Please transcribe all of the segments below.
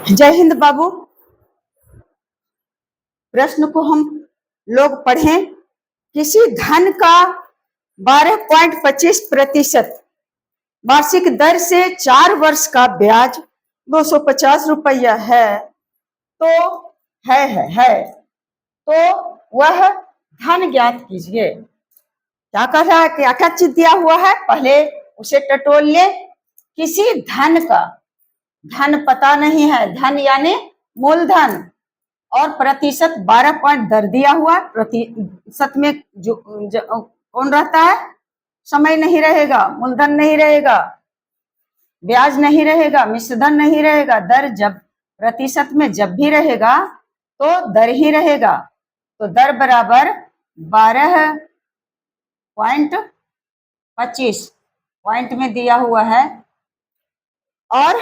जय हिंद बाबू। प्रश्न को हम लोग पढ़ें। किसी धन का 12.25% वार्षिक दर से 4 वर्ष का ब्याज 250 रुपया है तो है तो वह धन ज्ञात कीजिए। क्या कर रहा है, क्या क्या चीज दिया हुआ है, पहले उसे टटोल ले। किसी धन का, धन पता नहीं है, धन यानी मूलधन, और प्रतिशत 12 पॉइंट दर दिया हुआ। प्रतिशत में कौन रहता है? समय नहीं रहेगा, मूलधन नहीं रहेगा, ब्याज नहीं रहेगा, मिश्र धन नहीं रहेगा। दर जब प्रतिशत में जब भी रहेगा तो दर ही रहेगा। तो दर बराबर 12.25 पॉइंट में दिया हुआ है। और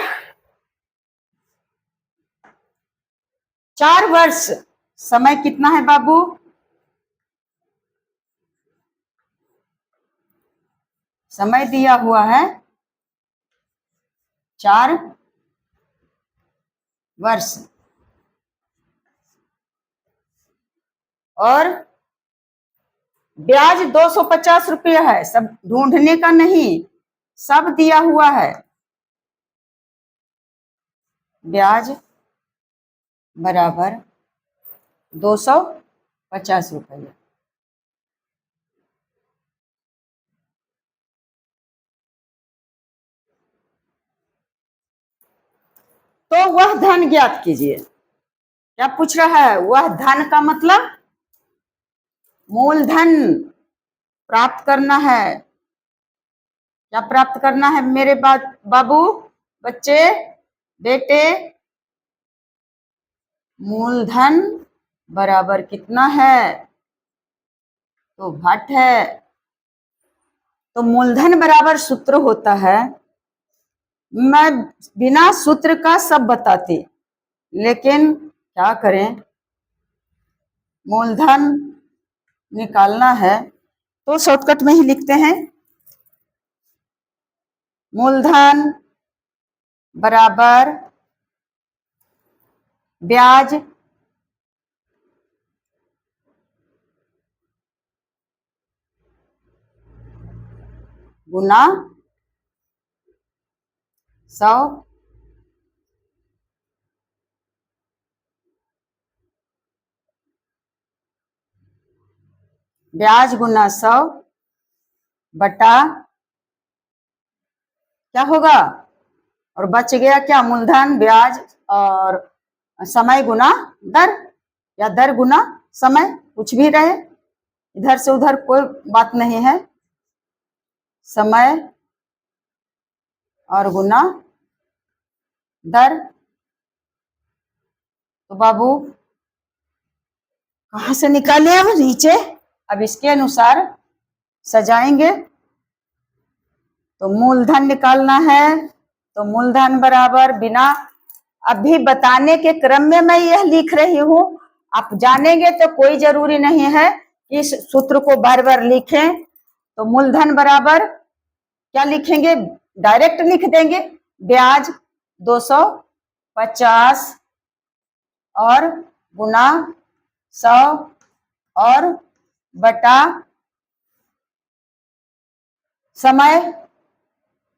4 वर्ष समय कितना है बाबू? समय दिया हुआ है 4 वर्ष। और ब्याज 250 रुपया है। सब ढूंढने का नहीं, सब दिया हुआ है। ब्याज बराबर 250 रुपया। तो वह धन ज्ञात कीजिए। क्या पूछ रहा है? वह धन का मतलब मूलधन प्राप्त करना है। क्या प्राप्त करना है मेरे बाबू, बच्चे, बेटे? मूलधन बराबर कितना है? तो घट है। तो मूलधन बराबर सूत्र होता है, मैं बिना सूत्र का सब बताती, लेकिन क्या करें, मूलधन निकालना है तो शॉर्टकट में ही लिखते हैं। मूलधन बराबर ब्याज गुना 100। ब्याज गुना 100 बटा क्या होगा? और बच गया क्या? मूलधन, ब्याज और समय गुना दर, या दर गुना समय, कुछ भी रहे, इधर से उधर कोई बात नहीं है। समय और गुना दर। तो बाबू कहां से निकाले? अब नीचे, अब इसके अनुसार सजाएंगे। तो मूलधन निकालना है, तो मूलधन बराबर बिना अभी बताने के क्रम में मैं यह लिख रही हूं। आप जानेंगे तो कोई जरूरी नहीं है कि इस सूत्र को बार बार लिखें। तो मूलधन बराबर क्या लिखेंगे? डायरेक्ट लिख देंगे, ब्याज 250 और गुना 100 और बटा समय।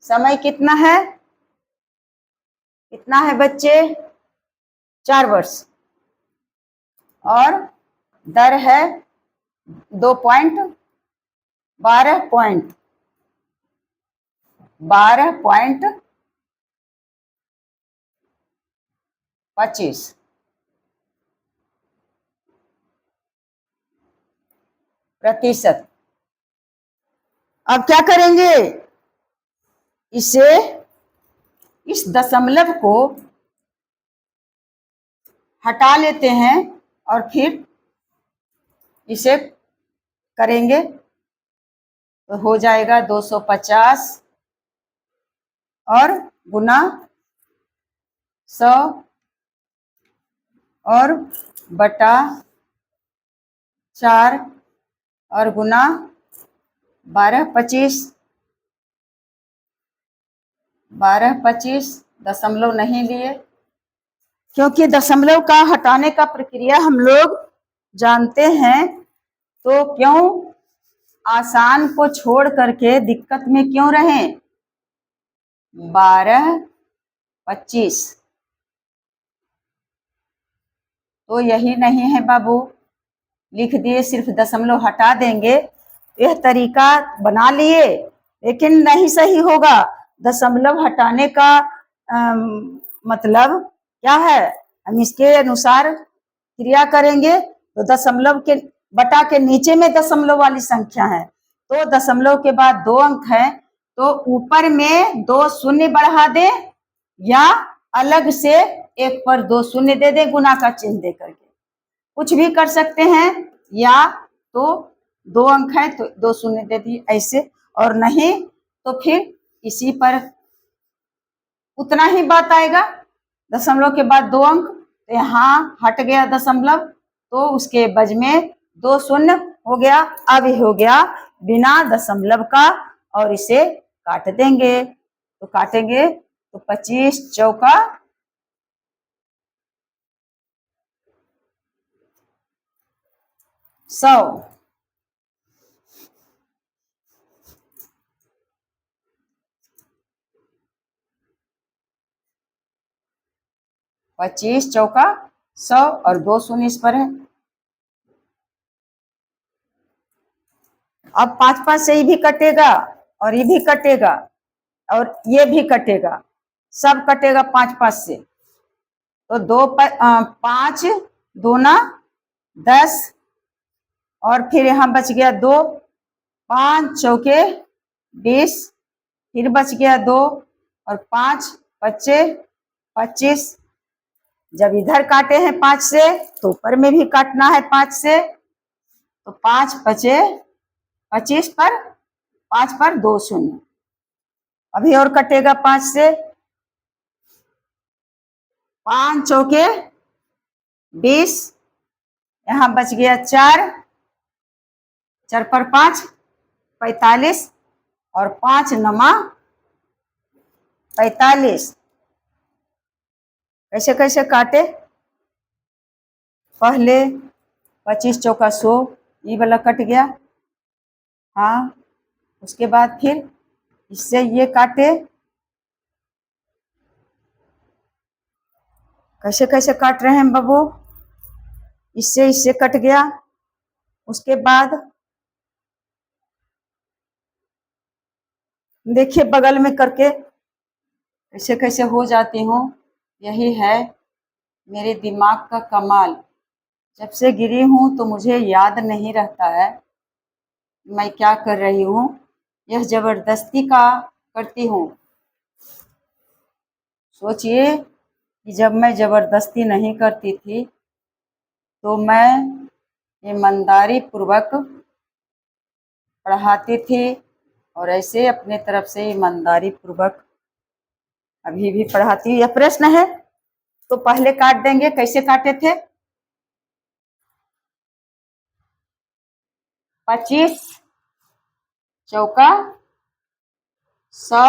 समय कितना है? कितना है बच्चे? 4 वर्ष। और दर है 12.25 प्रतिशत। अब क्या करेंगे? इसे, इस दशमलव को हटा लेते हैं और फिर इसे करेंगे तो हो जाएगा 250 और गुना 100 और बटा 4 और गुना 12.25 दशमलव नहीं लिए, क्योंकि दशमलव का हटाने का प्रक्रिया हम लोग जानते हैं, तो क्यों आसान को छोड़ करके दिक्कत में क्यों रहें। 12, 25 तो यही नहीं है बाबू, लिख दिए, सिर्फ दशमलव हटा देंगे। यह तरीका बना लिए, लेकिन नहीं सही होगा। दशमलव हटाने का मतलब क्या है, हम इसके अनुसार क्रिया करेंगे। तो दशमलव के बटा के नीचे में दशमलव वाली संख्या है, तो दशमलव के बाद 2 अंक है, तो ऊपर में 2 शून्य बढ़ा दे या अलग से 1 पर 2 शून्य दे दे, गुना का चिन्ह दे करके कुछ भी कर सकते हैं। या तो 2 अंक है तो 2 शून्य दे दिए ऐसे, और नहीं तो फिर इसी पर उतना ही बात आएगा। दशमलव के बाद 2 अंक, तो यहाँ हट गया दशमलव, तो उसके बज में 2 शून्य हो गया। अब हो गया बिना दशमलव का, और इसे काट देंगे। तो काटेंगे तो 25 चौका 100, 25 चौका 100 और 2 शून्य इस पर है। अब 5 5 से ये भी कटेगा और ये भी कटेगा और ये भी कटेगा, सब कटेगा 5 5 से। तो 5 दूना 10, और फिर यहाँ बच गया 2, 5 चौके 20, फिर बच गया 2 और 5 बचे 25। जब इधर काटे हैं 5 से, तो ऊपर में भी काटना है 5 से, तो 5 बचे 25 पर, 5 पर 2 शून्य। अभी और कटेगा 5 से, 5 चौके 20, यहाँ बच गया 4, 4 पर 5 45, और 5 नमा 45। कैसे कैसे काटे, पहले 25 चौका 100, ये वाला कट गया। हाँ, उसके बाद फिर इससे ये काटे, कैसे कैसे काट रहे हैं बाबू, इससे इससे कट गया। उसके बाद देखिए बगल में करके कैसे कैसे हो जाती हूँ। यही है मेरे दिमाग का कमाल। जब से गिरी हूँ तो मुझे याद नहीं रहता है मैं क्या कर रही हूँ, यह जबरदस्ती का करती हूँ। सोचिए कि जब मैं जबरदस्ती नहीं करती थी तो मैं ईमानदारी पूर्वक पढ़ाती थी, और ऐसे अपने तरफ से ईमानदारी पूर्वक अभी भी पढ़ाती हूँ। यह प्रश्न है तो पहले काट देंगे। कैसे काटे थे, 25 चौका 100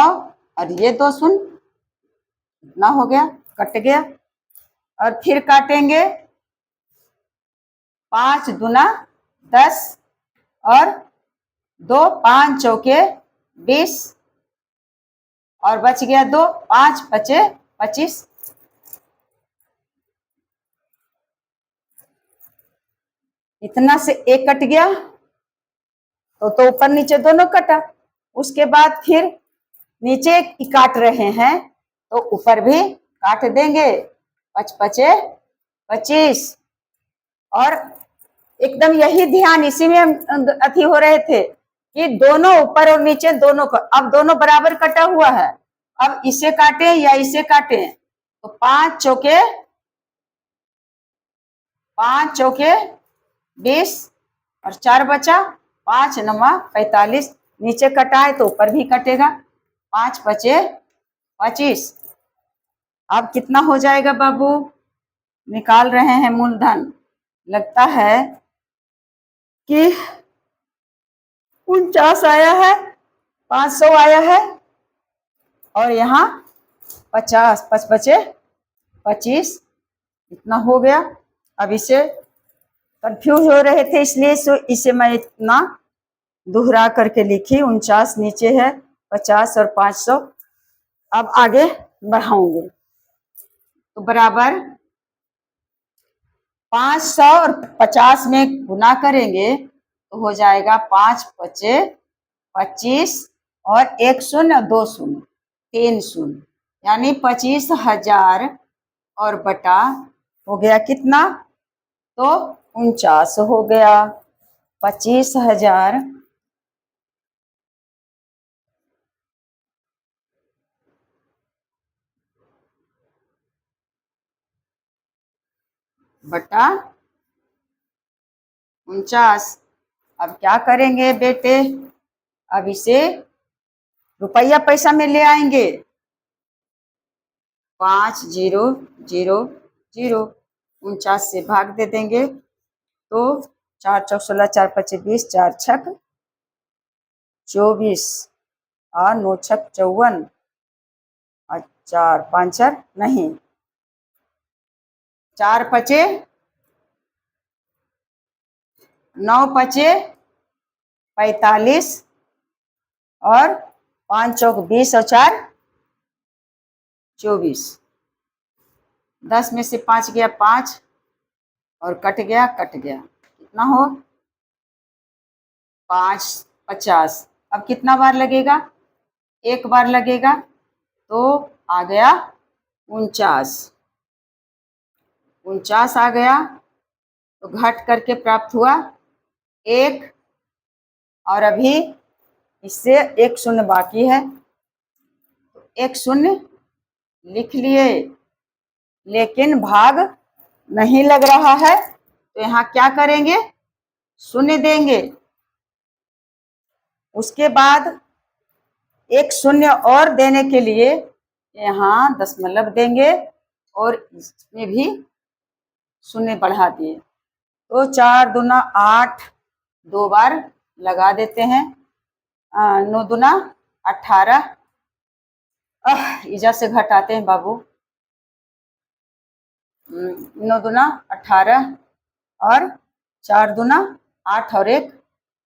और ये 2 शून्य, इतना हो गया, कट गया। और फिर काटेंगे 5 दूना 10 और 2, 5 चौके 20, और बच गया 2, 5 बचे 25। इतना से एक कट गया, तो ऊपर नीचे दोनों कटा। उसके बाद फिर नीचे काट रहे हैं तो ऊपर भी काट देंगे, 5 बचे 25। और एकदम यही ध्यान इसी में अथी हो रहे थे कि दोनों ऊपर और नीचे दोनों को, अब दोनों बराबर कटा हुआ है, अब इसे काटे या इसे काटे। तो 5 चौके 20 और 4 बचा, 5 नमा 45, नीचे कटा है तो ऊपर भी कटेगा, 5 बचे 25। अब कितना हो जाएगा बाबू, निकाल रहे हैं मूलधन। लगता है कि 49 आया है, 500 आया है, और यहाँ 50, 5 बचे 25, इतना हो गया। अब इसे कंफ्यूज हो रहे थे इसलिए इसे मैं इतना दोहरा करके लिखी। 49 नीचे है, 50 और 500। अब आगे बढ़ाऊंगे तो बराबर 500 और 50 में गुना करेंगे तो हो जाएगा 5 पचे 25 और 1 शून्य 2 शून्य 3 शून्य, यानी 25,000 और बटा हो गया कितना, तो 49 हो गया। 25,000 बटा 49। अब क्या करेंगे बेटे, अब इसे रुपया पैसा में ले आएंगे। 5 0 0 0, 49 से भाग दे देंगे तो 4 चौक 16, 4 पचे 20, 4 छक 24 और 9 छक 54 और 4 5 नहीं, 4 पचे 9 पचे 45 और 5 चौक 20 और 4 24। 10 में से 5 गया 5 और कट गया कितना हो 5 50। अब कितना बार लगेगा, एक बार लगेगा तो आ गया 49। 49 आ गया तो घट करके प्राप्त हुआ 1 और अभी इससे 1 शून्य बाकी है तो 1 शून्य लिख लिए, लेकिन भाग नहीं लग रहा है तो यहाँ क्या करेंगे, शून्य देंगे। उसके बाद 1 शून्य और देने के लिए यहाँ दशमलव देंगे और इसमें भी शून्य बढ़ा दिए तो 4 दूना 8, 2 बार लगा देते हैं। 9 दूना 18, इजा से घटाते हैं बाबू। 9 दूना 18 और 4 दूना 8 और 1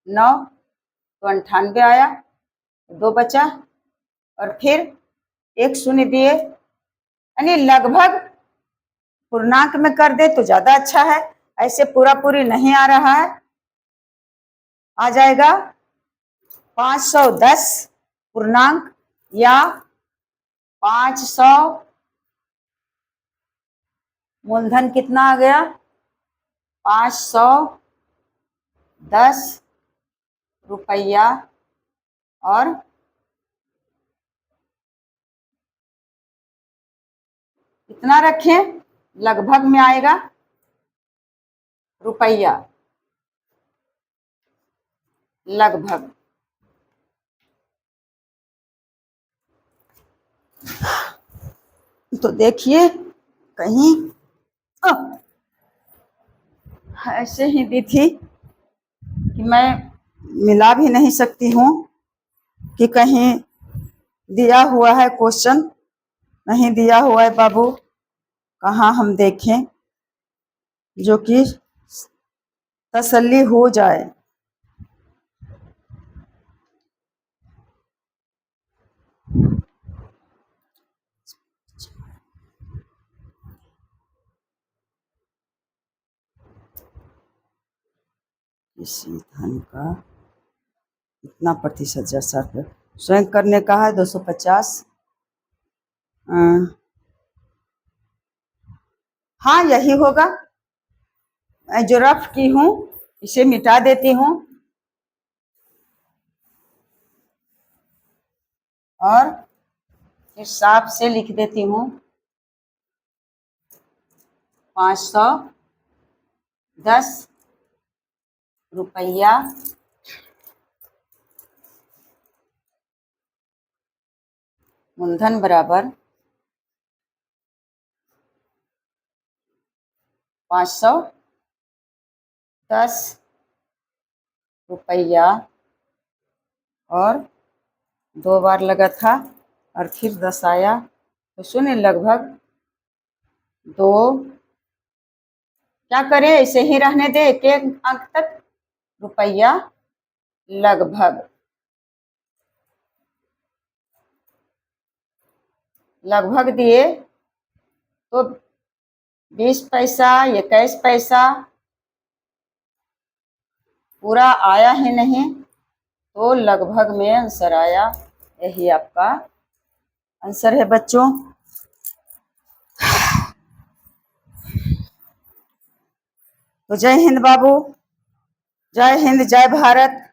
9, तो 98 आया, 2 बचा और फिर 1 शून्य दिए, यानी लगभग पूर्णांक में कर दे तो ज्यादा अच्छा है। ऐसे पूरा पूरी नहीं आ रहा है, आ जाएगा 510 पूर्णांक या 500 मूलधन कितना आ गया 510 रुपया और कितना रखें, लगभग में आएगा रुपया, लगभग। तो देखिए कहीं ऐसे ही दी थी कि मैं मिला भी नहीं सकती हूँ कि कहीं दिया हुआ है क्वेश्चन, नहीं दिया हुआ है बाबू, कहाँ हम देखें जो कि तसल्ली हो जाए। इसी धन का कितना प्रतिशत जैसा स्वयं करने का है 250। हाँ यही होगा, मैं जो रफ की हूँ इसे मिटा देती हूँ और फिर साफ से लिख देती हूँ 510 रुपया मूलधन बराबर 510 रुपया और 2 बार लगा था और फिर 10 आया तो शून्य, लगभग 2 क्या करें, ऐसे ही रहने दे एक एक अंक तक। रुपया लगभग, लगभग दिए तो 20 पैसा, 21 पैसा, पूरा आया ही नहीं तो लगभग में आंसर आया। यही आपका आंसर है बच्चों। तो जय हिंद बाबू, जय हिंद, जय भारत।